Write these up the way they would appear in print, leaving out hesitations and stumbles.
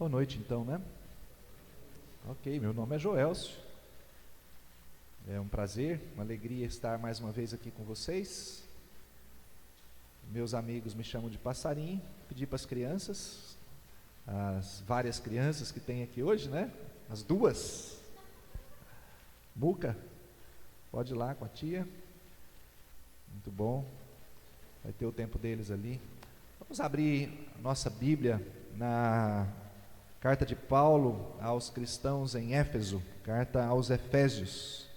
Boa noite então, né? Ok, meu nome é Joelcio. É um prazer, uma alegria estar mais uma vez aqui com vocês. Meus amigos me chamam de Passarinho. Pedi para as crianças, as várias crianças que tem aqui hoje, né? As duas. Muca, pode ir lá com a tia. Muito bom. Vai ter o tempo deles ali. Vamos abrir nossa Bíblia na carta de Paulo aos cristãos em Éfeso, carta aos Efésios,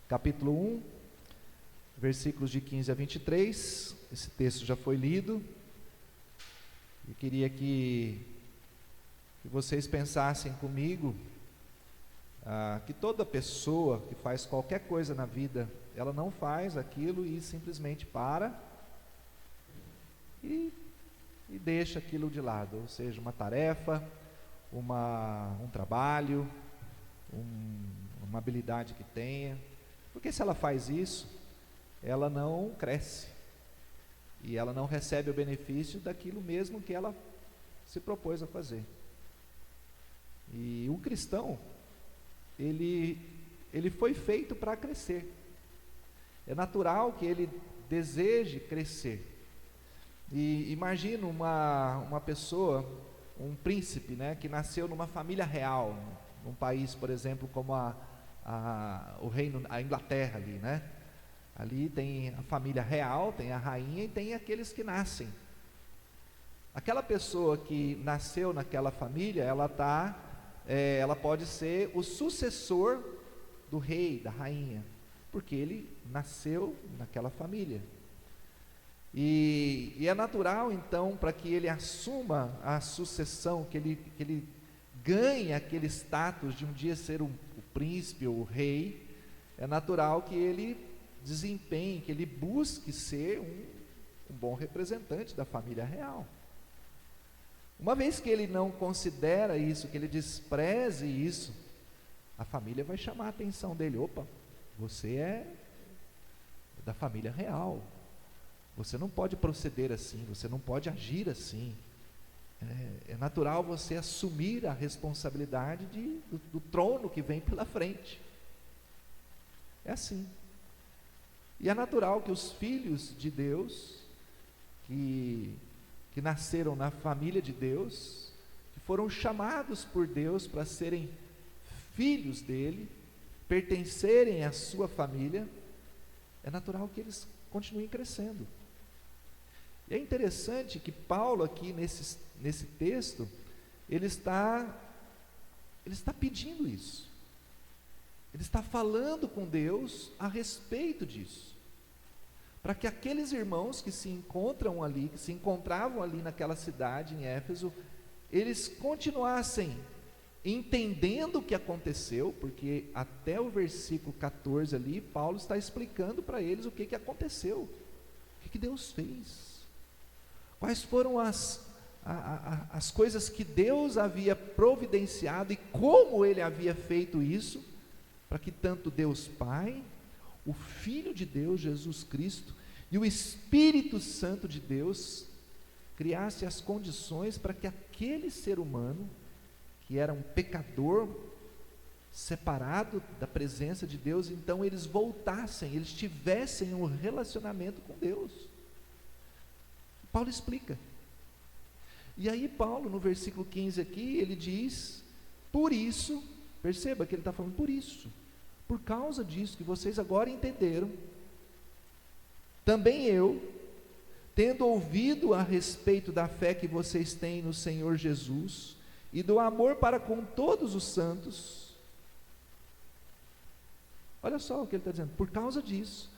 capítulo 1, versículos de 15 a 23. Esse texto já foi lido. Eu queria que vocês pensassem comigo que toda pessoa que faz qualquer coisa na vida, ela não faz aquilo e simplesmente para e deixa aquilo de lado, ou seja, uma tarefa, um trabalho, uma habilidade que tenha, porque se ela faz isso, ela não cresce, e ela não recebe o benefício daquilo mesmo que ela se propôs a fazer. E o cristão, ele foi feito para crescer, é natural que ele deseje crescer. E imagina uma pessoa, um príncipe, né, que nasceu numa família real, num país, por exemplo, como o reino, a Inglaterra ali, né? Ali tem a família real, tem a rainha e tem aqueles que nascem. Aquela pessoa que nasceu naquela família, ela pode ser o sucessor do rei, da rainha, porque ele nasceu naquela família. E é natural, então, para que ele assuma a sucessão, que ele ganhe aquele status de um dia ser o príncipe ou o rei, é natural que ele desempenhe, que ele busque ser um bom representante da família real. Uma vez que ele não considera isso, que ele despreze isso, a família vai chamar a atenção dele. Opa, você é da família real. Você não pode proceder assim, você não pode agir assim. É natural você assumir a responsabilidade do trono que vem pela frente. É assim. E é natural que os filhos de Deus, que nasceram na família de Deus, que foram chamados por Deus para serem filhos dele, pertencerem à sua família, é natural que eles continuem crescendo. E é interessante que Paulo aqui nesse texto, ele está pedindo isso, ele está falando com Deus a respeito disso, para que aqueles irmãos que se encontravam ali naquela cidade em Éfeso, eles continuassem entendendo o que aconteceu, porque até o versículo 14 ali, Paulo está explicando para eles o que aconteceu, o que Deus fez. Quais foram as coisas que Deus havia providenciado e como Ele havia feito isso, para que tanto Deus Pai, o Filho de Deus, Jesus Cristo, e o Espírito Santo de Deus, criasse as condições para que aquele ser humano, que era um pecador, separado da presença de Deus, então eles voltassem, eles tivessem um relacionamento com Deus. Paulo explica. E aí Paulo, no versículo 15 aqui, ele diz, por isso, perceba que ele está falando por isso, por causa disso que vocês agora entenderam, também eu, tendo ouvido a respeito da fé que vocês têm no Senhor Jesus, e do amor para com todos os santos, olha só o que ele está dizendo, por causa disso,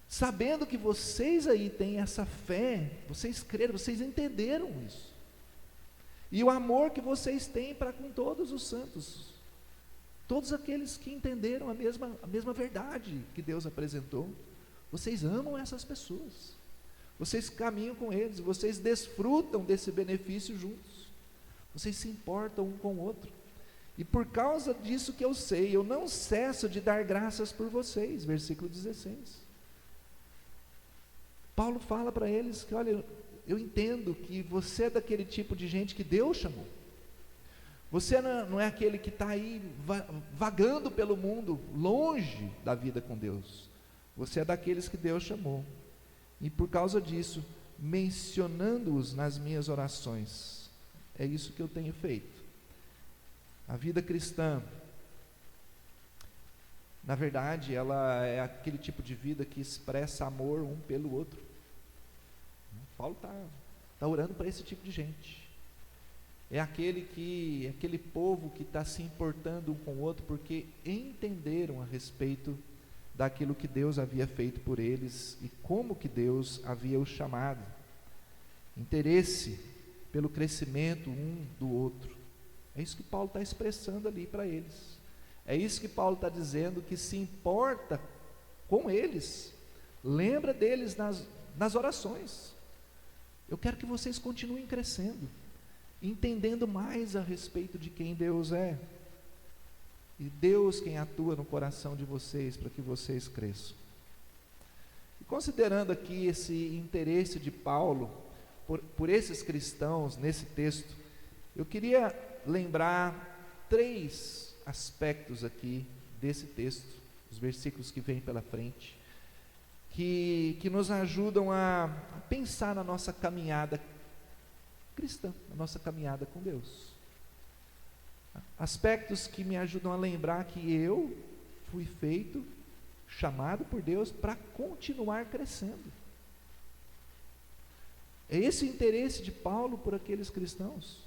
sabendo que vocês aí têm essa fé, vocês creram, vocês entenderam isso, e o amor que vocês têm para com todos os santos, todos aqueles que entenderam a mesma verdade que Deus apresentou, vocês amam essas pessoas, vocês caminham com eles, vocês desfrutam desse benefício juntos, vocês se importam um com o outro, e por causa disso que eu sei, eu não cesso de dar graças por vocês, versículo 16, Paulo fala para eles que, olha, eu entendo que você é daquele tipo de gente que Deus chamou, Você não é aquele que está aí vagando pelo mundo, longe da vida com Deus. Você é daqueles que Deus chamou. E por causa disso, mencionando-os nas minhas orações, é isso que eu tenho feito. A vida cristã, na verdade, ela é aquele tipo de vida que expressa amor um pelo outro. Paulo está orando para esse tipo de gente. É aquele povo que está se importando um com o outro, porque entenderam a respeito daquilo que Deus havia feito por eles e como que Deus havia os chamado. Interesse pelo crescimento um do outro. É isso que Paulo está expressando ali para eles. É isso que Paulo está dizendo, que se importa com eles, lembra deles nas orações. Eu quero que vocês continuem crescendo, entendendo mais a respeito de quem Deus é, e Deus quem atua no coração de vocês, para que vocês cresçam. E considerando aqui esse interesse de Paulo por esses cristãos nesse texto, eu queria lembrar 3 aspectos aqui desse texto, os versículos que vêm pela frente, que nos ajudam a pensar na nossa caminhada cristã, na nossa caminhada com Deus. Aspectos que me ajudam a lembrar que eu fui feito, chamado por Deus para continuar crescendo. É esse o interesse de Paulo por aqueles cristãos.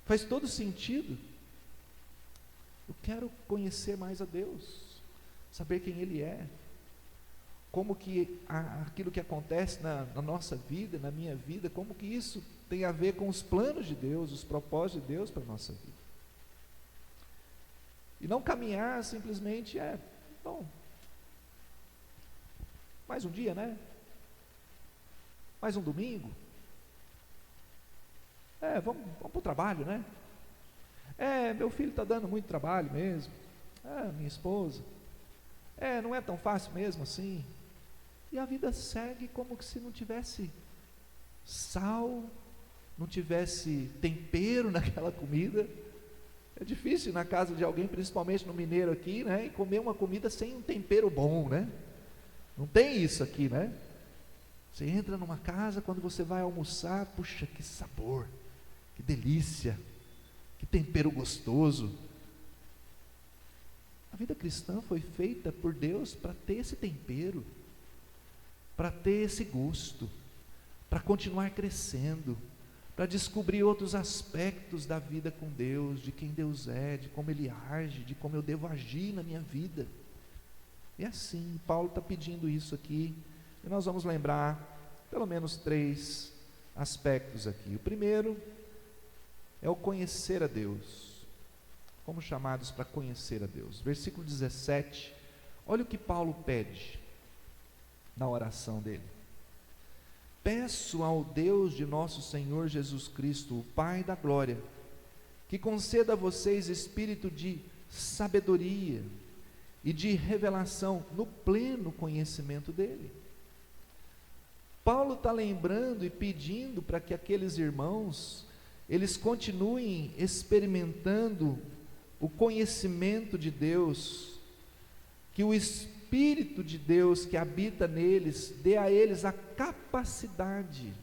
Faz todo sentido. Eu quero conhecer mais a Deus, saber quem Ele é, como que aquilo que acontece na nossa vida, na minha vida, como que isso tem a ver com os planos de Deus, os propósitos de Deus para a nossa vida. E não caminhar simplesmente, bom, mais um dia, né? Mais um domingo. Vamos para o trabalho, né? Meu filho está dando muito trabalho mesmo. Minha esposa. Não é tão fácil mesmo assim. E a vida segue como se não tivesse sal, não tivesse tempero naquela comida. É difícil ir na casa de alguém, principalmente no mineiro aqui, né, e comer uma comida sem um tempero bom, né? Não tem isso aqui, né? Você entra numa casa, quando você vai almoçar, puxa, que sabor, que delícia, que tempero gostoso. A vida cristã foi feita por Deus para ter esse tempero, para ter esse gosto, para continuar crescendo, para descobrir outros aspectos da vida com Deus, de quem Deus é, de como Ele age, de como eu devo agir na minha vida. E assim, Paulo está pedindo isso aqui, e nós vamos lembrar pelo menos 3 aspectos aqui. O primeiro é o conhecer a Deus. Fomos chamados para conhecer a Deus. Versículo 17, olha o que Paulo pede na oração dele. Peço ao Deus de nosso Senhor Jesus Cristo, o Pai da glória, que conceda a vocês espírito de sabedoria e de revelação no pleno conhecimento dele. Paulo está lembrando e pedindo para que aqueles irmãos, eles continuem experimentando o conhecimento de Deus, que o Espírito de Deus que habita neles, dê a eles a capacidade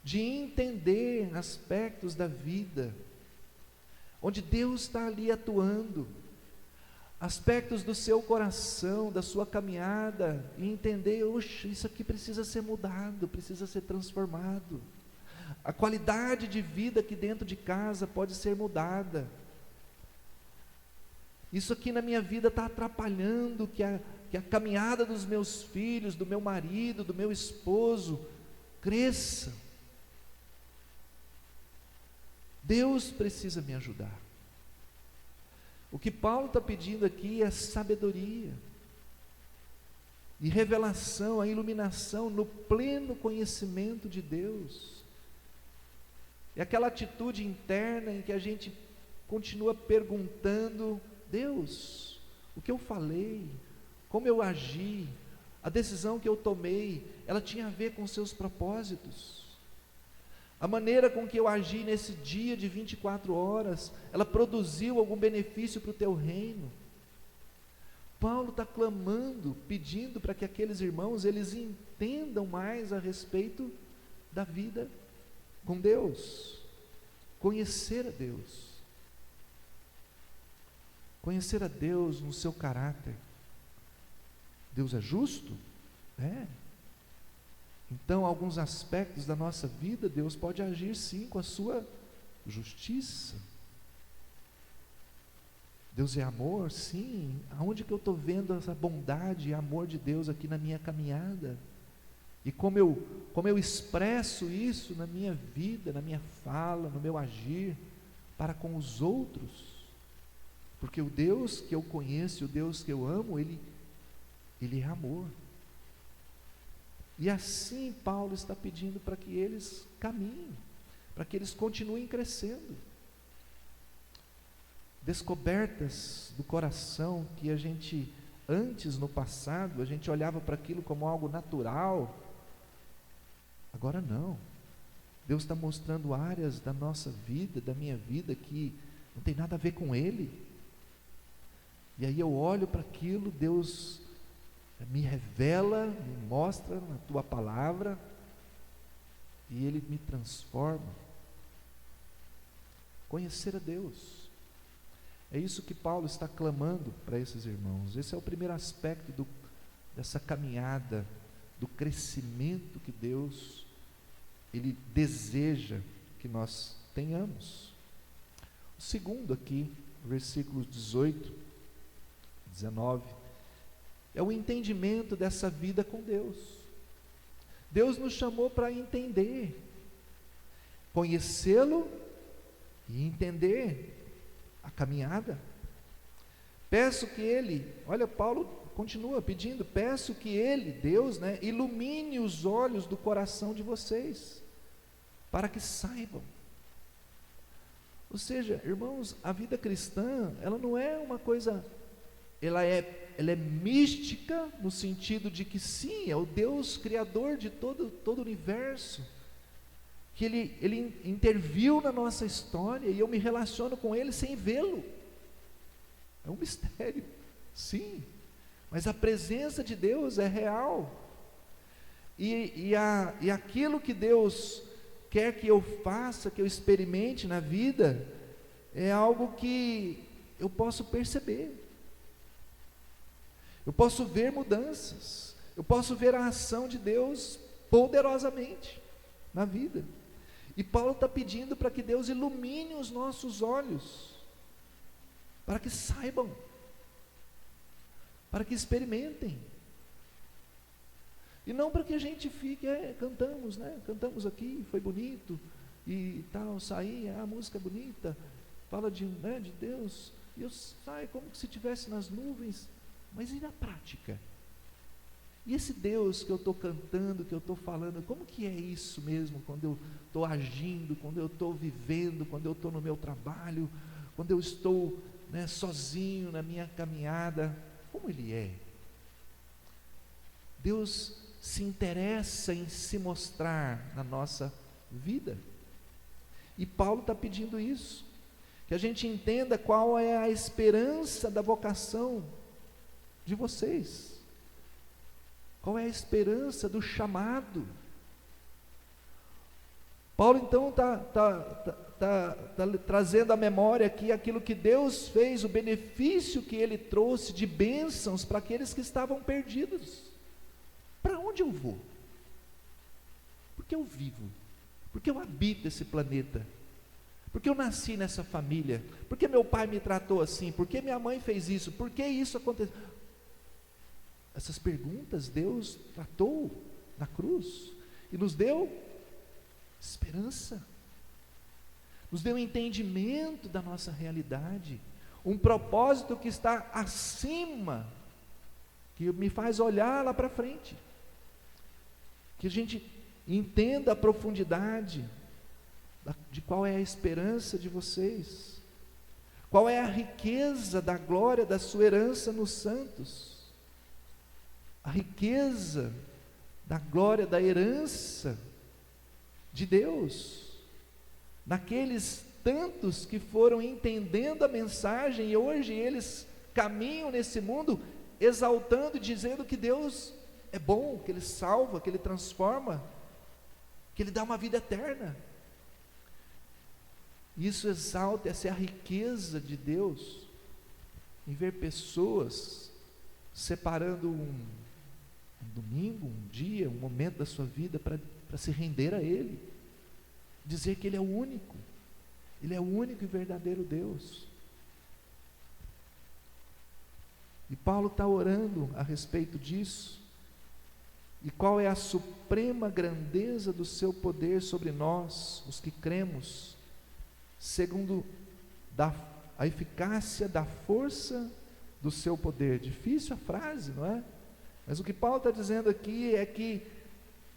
de entender aspectos da vida, onde Deus está ali atuando, aspectos do seu coração, da sua caminhada, e entender, oxe, isso aqui precisa ser mudado, precisa ser transformado, a qualidade de vida aqui dentro de casa pode ser mudada, isso aqui na minha vida está atrapalhando que a caminhada dos meus filhos, do meu marido, do meu esposo, cresça. Deus precisa me ajudar. O que Paulo está pedindo aqui é sabedoria, e revelação, a iluminação no pleno conhecimento de Deus. É aquela atitude interna em que a gente continua perguntando: Deus, o que eu falei, como eu agi, a decisão que eu tomei, ela tinha a ver com os seus propósitos? A maneira com que eu agi nesse dia de 24 horas, ela produziu algum benefício para o teu reino? Paulo está clamando, pedindo para que aqueles irmãos, eles entendam mais a respeito da vida com Deus, conhecer a Deus. Conhecer a Deus no seu caráter. Deus é justo? É. Então, alguns aspectos da nossa vida, Deus pode agir sim com a sua justiça. Deus é amor? Sim. Aonde que eu estou vendo essa bondade e amor de Deus aqui na minha caminhada? E como eu expresso isso na minha vida, na minha fala, no meu agir, para com os outros? Porque o Deus que eu conheço, o Deus que eu amo, Ele é amor. E assim Paulo está pedindo para que eles caminhem, para que eles continuem crescendo. Descobertas do coração que a gente, antes no passado, a gente olhava para aquilo como algo natural, agora não. Deus está mostrando áreas da nossa vida, da minha vida, que não tem nada a ver com Ele. E aí eu olho para aquilo, Deus me revela, me mostra na tua palavra, e Ele me transforma. Conhecer a Deus, é isso que Paulo está clamando para esses irmãos. Esse é o primeiro aspecto dessa caminhada, do crescimento que Deus, Ele deseja que nós tenhamos. O segundo aqui, versículos 18, 19, é o entendimento dessa vida com Deus. Deus nos chamou para entender, conhecê-lo e entender a caminhada. Peço que Ele, olha, Paulo continua pedindo, peço que Ele, Deus, ilumine os olhos do coração de vocês, para que saibam. Ou seja, irmãos, a vida cristã, ela não é uma coisa, ela é mística, no sentido de que sim, é o Deus criador de todo o universo, que ele interviu na nossa história, e eu me relaciono com Ele sem vê-lo. É um mistério, sim, mas a presença de Deus é real, e aquilo que Deus quer que eu faça, que eu experimente na vida, é algo que eu posso perceber, eu posso ver mudanças, eu posso ver a ação de Deus poderosamente na vida. E Paulo está pedindo para que Deus ilumine os nossos olhos, para que saibam, para que experimentem, e não para que a gente fique, cantamos, cantamos aqui, foi bonito, e tal, saí, a música é bonita, fala de Deus, e eu saio como se estivesse nas nuvens, mas e na prática? E esse Deus que eu estou cantando, que eu estou falando, como que é isso mesmo, quando eu estou agindo, quando eu estou vivendo, quando eu estou no meu trabalho, quando eu estou sozinho na minha caminhada, como Ele é? Deus se interessa em se mostrar na nossa vida, e Paulo está pedindo isso, que a gente entenda qual é a esperança da vocação de vocês, qual é a esperança do chamado. Paulo então está trazendo à memória aqui aquilo que Deus fez, o benefício que Ele trouxe de bênçãos para aqueles que estavam perdidos. Para onde eu vou? Porque eu vivo, porque eu habito esse planeta, porque eu nasci nessa família, porque meu pai me tratou assim, porque minha mãe fez isso, porque isso aconteceu. Essas perguntas Deus tratou na cruz e nos deu esperança, nos deu entendimento da nossa realidade, um propósito que está acima, que me faz olhar lá para frente, que a gente entenda a profundidade de qual é a esperança de vocês, qual é a riqueza da glória da sua herança nos santos, a riqueza da glória da herança de Deus. naqueles tantos que foram entendendo a mensagem e hoje eles caminham nesse mundo exaltando e dizendo que Deus é bom, que Ele salva, que Ele transforma, que Ele dá uma vida eterna. Isso exalta, essa é a riqueza de Deus, em ver pessoas separando um domingo, um dia, um momento da sua vida para se render a Ele, dizer que Ele é o único e verdadeiro Deus. E Paulo está orando a respeito disso, e qual é a suprema grandeza do seu poder sobre nós, os que cremos, segundo a eficácia da força do seu poder. Difícil a frase, não é? Mas o que Paulo está dizendo aqui é que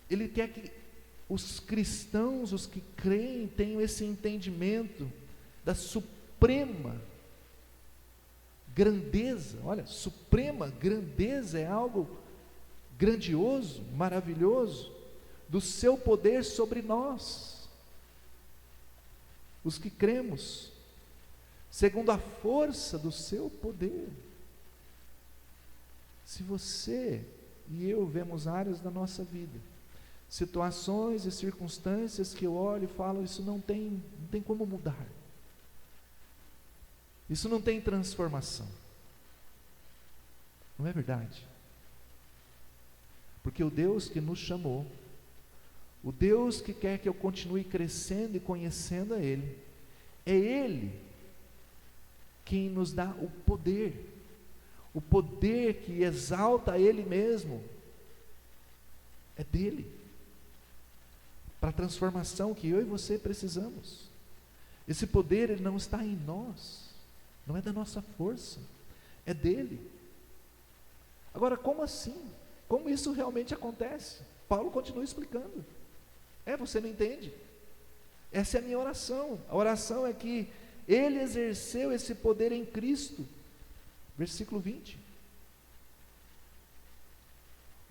ele quer que os cristãos, os que creem, tenham esse entendimento da suprema grandeza. Olha, suprema grandeza é algo grandioso, maravilhoso, do seu poder sobre nós, os que cremos, segundo a força do seu poder. Se você e eu vemos áreas da nossa vida, situações e circunstâncias que eu olho e falo, isso não tem como mudar, isso não tem transformação, não é verdade? Porque o Deus que nos chamou, o Deus que quer que eu continue crescendo e conhecendo a Ele, é Ele quem nos dá o poder que exalta a Ele mesmo, é dele, para a transformação que eu e você precisamos. Esse poder, ele não está em nós, não é da nossa força, é dele. Agora, como assim? Como isso realmente acontece? Paulo continua explicando. Você não entende? Essa é a minha oração. A oração é que ele exerceu esse poder em Cristo. Versículo 20.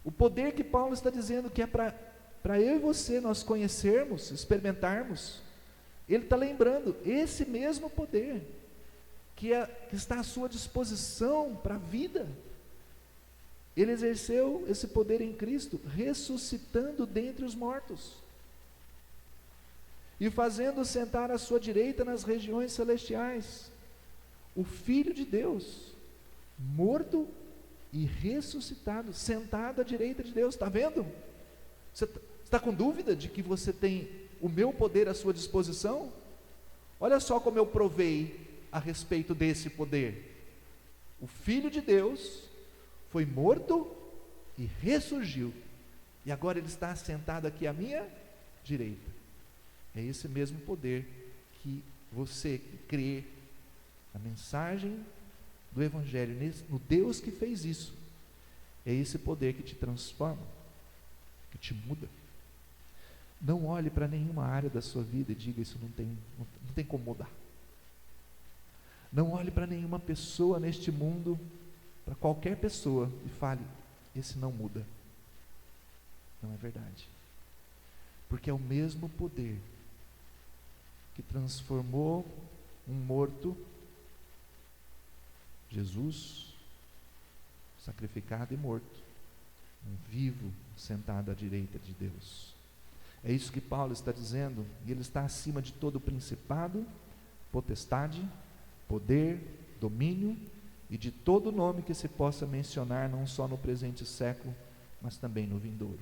O poder que Paulo está dizendo que é para eu e você nós conhecermos, experimentarmos, ele está lembrando esse mesmo poder que está à sua disposição para a vida. Ele exerceu esse poder em Cristo, ressuscitando dentre os mortos e fazendo sentar à sua direita nas regiões celestiais, o Filho de Deus, morto e ressuscitado, sentado à direita de Deus. Está vendo? Você está com dúvida de que você tem o meu poder à sua disposição? Olha só como eu provei a respeito desse poder. O Filho de Deus foi morto e ressurgiu, e agora ele está sentado aqui à minha direita. É esse mesmo poder que você que crê na mensagem do Evangelho, no Deus que fez isso, é esse poder que te transforma, que te muda. Não olhe para nenhuma área da sua vida e diga, isso não tem como mudar. Não olhe para nenhuma pessoa neste mundo, para qualquer pessoa, e fale, esse não muda. Não é verdade. Porque é o mesmo poder que transformou um morto, Jesus, sacrificado e morto, um vivo sentado à direita de Deus. É isso que Paulo está dizendo, e ele está acima de todo principado, potestade, poder, domínio e de todo nome que se possa mencionar, não só no presente século, mas também no vindouro.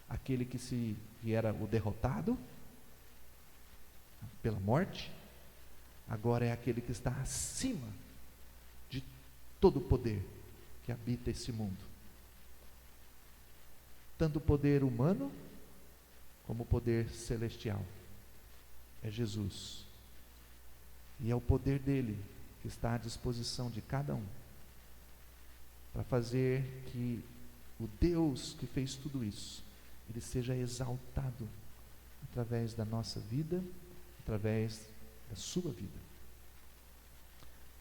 Aquele que era o derrotado pela morte, agora é aquele que está acima de todo o poder que habita esse mundo, tanto o poder humano como o poder celestial. É Jesus, e é o poder dele que está à disposição de cada um, para fazer que o Deus que fez tudo isso, ele seja exaltado através da nossa vida, através da sua vida.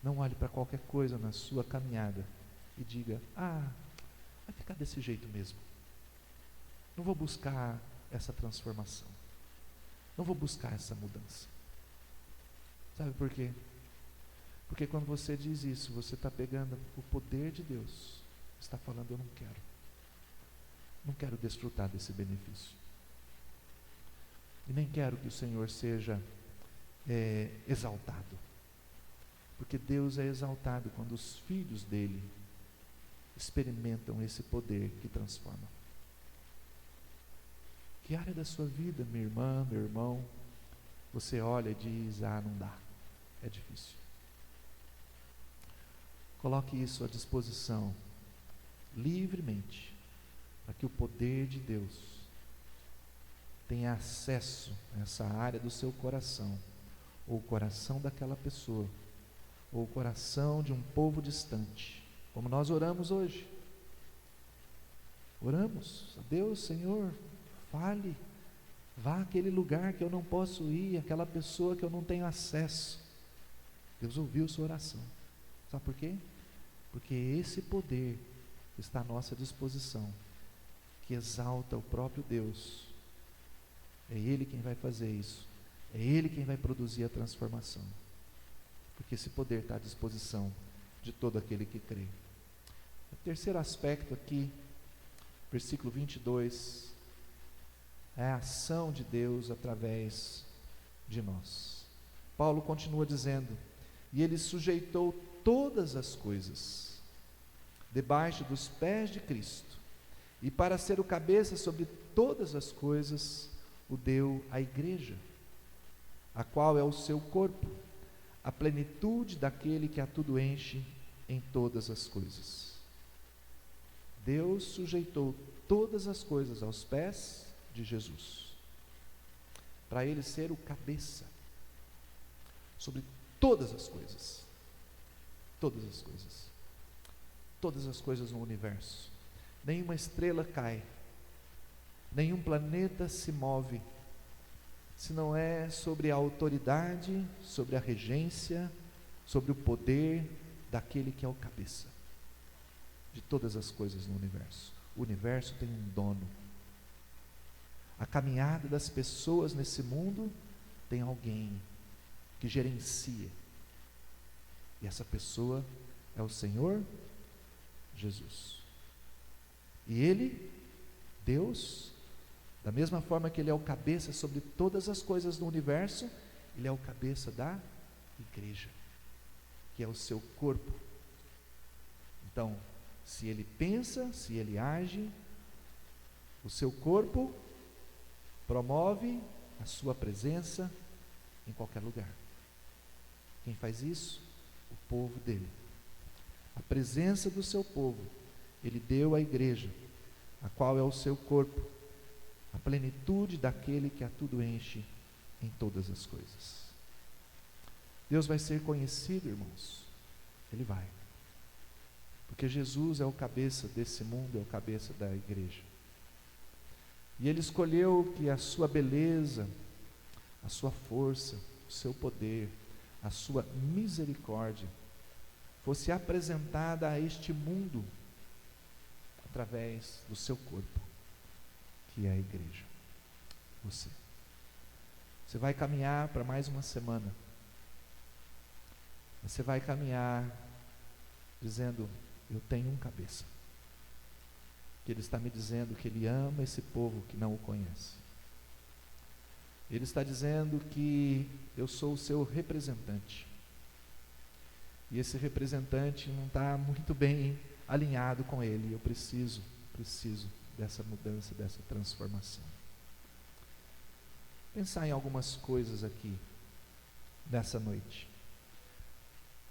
Não olhe para qualquer coisa na sua caminhada e diga, vai ficar desse jeito mesmo, não vou buscar essa transformação. Não vou buscar essa mudança. Sabe por quê? Porque quando você diz isso, você está pegando o poder de Deus, está falando: eu não quero desfrutar desse benefício, e nem quero que o Senhor seja exaltado, porque Deus é exaltado quando os filhos dele experimentam esse poder que transforma. Que área da sua vida, minha irmã, meu irmão, você olha e diz: não dá, é difícil? Coloque isso à disposição, livremente, para que o poder de Deus tenha acesso a essa área do seu coração, ou o coração daquela pessoa, ou o coração de um povo distante, como nós oramos hoje. Oramos a Deus: Senhor, fale, vá àquele lugar que eu não posso ir, aquela pessoa que eu não tenho acesso. Deus ouviu sua oração. Sabe por quê? Porque esse poder está à nossa disposição, que exalta o próprio Deus. É Ele quem vai fazer isso, é Ele quem vai produzir a transformação, porque esse poder está à disposição de todo aquele que crê. O terceiro aspecto aqui, versículo 22, é a ação de Deus através de nós. Paulo continua dizendo: e Ele sujeitou todas as coisas debaixo dos pés de Cristo, e para ser o cabeça sobre todas as coisas, o deu à igreja, a qual é o seu corpo, a plenitude daquele que a tudo enche em todas as coisas. Deus sujeitou todas as coisas aos pés de Jesus, para Ele ser o cabeça sobre todas as coisas. Todas as coisas. Todas as coisas no universo. Nenhuma estrela cai, nenhum planeta se move, se não é sobre a autoridade, sobre a regência, sobre o poder daquele que é o cabeça de todas as coisas no universo. O universo tem um dono. A caminhada das pessoas nesse mundo tem alguém que gerencia, e essa pessoa é o Senhor Jesus. E Ele, Deus, da mesma forma que Ele é o cabeça sobre todas as coisas no universo, Ele é o cabeça da igreja, que é o seu corpo. Então, se Ele pensa, se Ele age, o seu corpo promove a sua presença em qualquer lugar. Quem faz isso? O povo dele. A presença do seu povo, Ele deu à igreja, a qual é o seu corpo, a plenitude daquele que a tudo enche em todas as coisas. Deus vai ser conhecido, irmãos. Ele vai. Porque Jesus é o cabeça desse mundo, é o cabeça da igreja. E Ele escolheu que a sua beleza, a sua força, o seu poder, a sua misericórdia fosse apresentada a este mundo através do seu corpo, que é a igreja. Você vai caminhar para mais uma semana. Você vai caminhar dizendo: eu tenho um cabeça, que Ele está me dizendo que Ele ama esse povo que não o conhece. Ele está dizendo que eu sou o seu representante, e esse representante não está muito bem alinhado com Ele. Eu preciso dessa mudança, dessa transformação. Pensar em algumas coisas aqui nessa noite.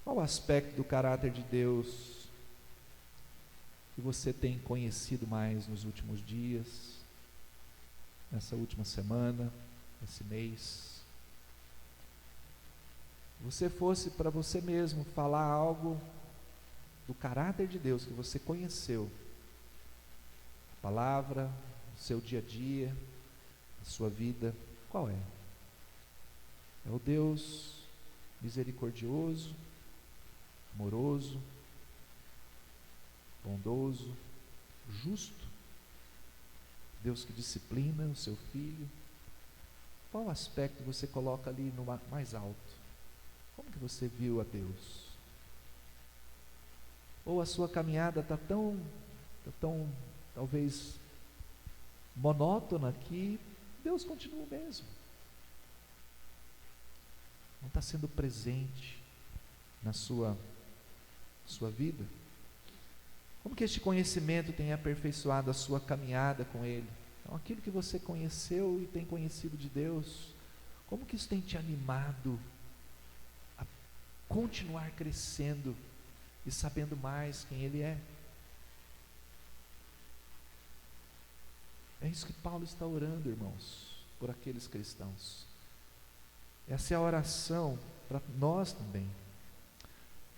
Qual aspecto do caráter de Deus que você tem conhecido mais nos últimos dias, nessa última semana, esse mês? Você fosse para você mesmo falar algo do caráter de Deus que você conheceu, a palavra, o seu dia a dia, a sua vida, qual é? É o Deus misericordioso, amoroso, bondoso, justo, Deus que disciplina o seu filho, Qual aspecto você coloca ali no mais alto? Como que você viu a Deus? Ou a sua caminhada está tão, talvez, monótona que Deus continua o mesmo. Não está sendo presente na sua vida. Como que este conhecimento tem aperfeiçoado a sua caminhada com Ele? Então, aquilo que você conheceu e tem conhecido de Deus, como que isso tem te animado a continuar crescendo e sabendo mais quem Ele é? É isso que Paulo está orando, irmãos, por aqueles cristãos. Essa é a oração para nós também.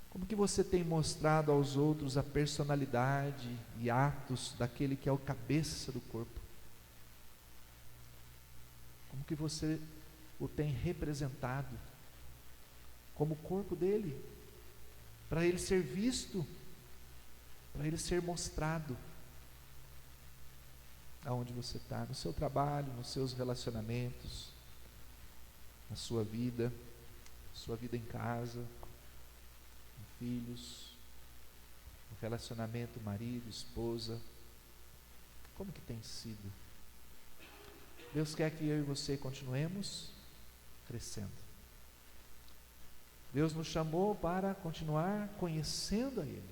Como que você tem mostrado aos outros a personalidade e atos daquele que é o cabeça do corpo? Como que você o tem representado como corpo dele, para ele ser visto, para ele ser mostrado aonde você está, no seu trabalho, nos seus relacionamentos, na sua vida em casa, com filhos, no relacionamento marido, esposa, como que tem sido? Deus quer que eu e você continuemos crescendo. Deus nos chamou para continuar conhecendo a Ele.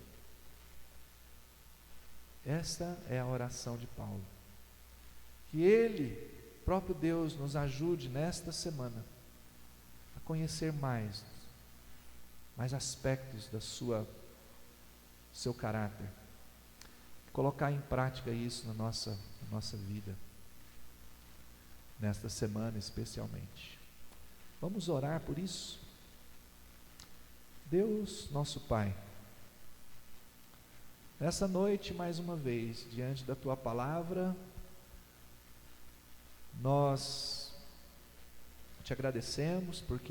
Esta é a oração de Paulo. Que Ele, próprio Deus, nos ajude nesta semana a conhecer mais aspectos do seu caráter. Colocar em prática isso na nossa vida. Nesta semana especialmente. Vamos orar por isso? Deus, nosso Pai, nessa noite, mais uma vez, diante da Tua palavra, nós te agradecemos porque